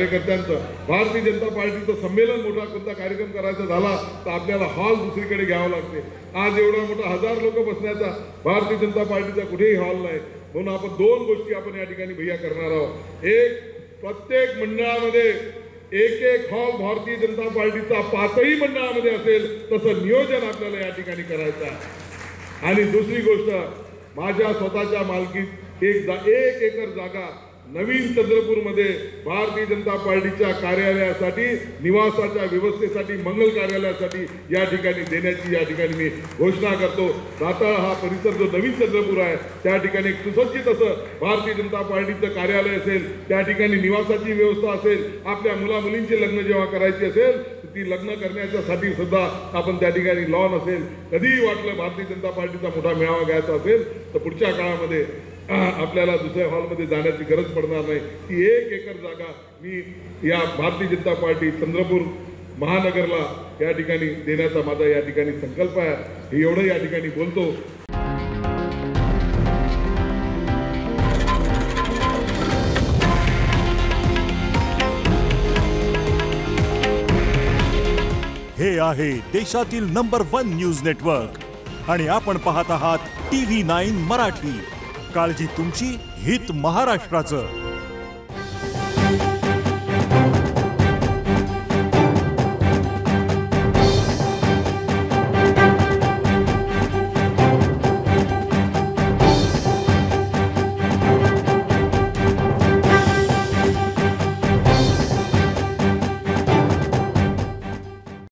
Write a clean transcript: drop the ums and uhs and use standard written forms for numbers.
कार्यकर्त्यांचं भारतीय जनता पार्टीचं संमेलन मोठा कोणता कार्यक्रम करायचा झाला तर आपल्याला हॉल दुसरीकडे घ्यावं लागते। आज एवढा मोठा 1000 लोक बसण्याचा भारतीय जनता पार्टीचा कुठेही हॉल नाही, म्हणून आपण दोन गोष्टी आपण या ठिकाणी भैया करणार आहोत। एक, प्रत्येक मंडळामध्ये एक एक हॉल भारतीय जनता पार्टीचा 5ही मंडळामध्ये असेल तसं नियोजन आपल्याला या ठिकाणी करायचं आहे। आणि दुसरी गोष्ट, माझ्या स्वतःच्या मालकीत एक एकर जागा नवीन चंद्रपूरमध्ये भारतीय जनता पार्टीच्या कार्यालयासाठी, निवासाच्या व्यवस्थेसाठी, मंगल कार्यालयासाठी या ठिकाणी देण्याची या ठिकाणी मी घोषणा करतो। दाताळ हा परिसर जो नवीन चंद्रपूर आहे त्या ठिकाणी एक सुसज्जित असं भारतीय जनता पार्टीचं कार्यालय असेल, त्या ठिकाणी निवासाची व्यवस्था असेल, आपल्या मुलामुलींचे लग्न जेव्हा करायची असेल ती लग्न करण्यासाठी सुद्धा आपण त्या ठिकाणी लॉन असेल, कधीही वाटलं भारतीय जनता पार्टीचा मोठा मेळावा घ्यायचा असेल तर पुढच्या काळामध्ये आपल्याला दुसऱ्या हॉलमध्ये जाण्याची गरज पडणार नाही। ती 1 एकर जागा मी या भारतीय जनता पार्टी चंद्रपूर महानगरला या ठिकाणी देण्याचा माझा या ठिकाणी संकल्प आहे। हे एवढं या ठिकाणी बोलतो। हे आहे देशातील नंबर 1 न्यूज नेटवर्क आणि आपण पाहत आहात TV9 मराठी। काळजी तुमची, हित महाराष्ट्राचं।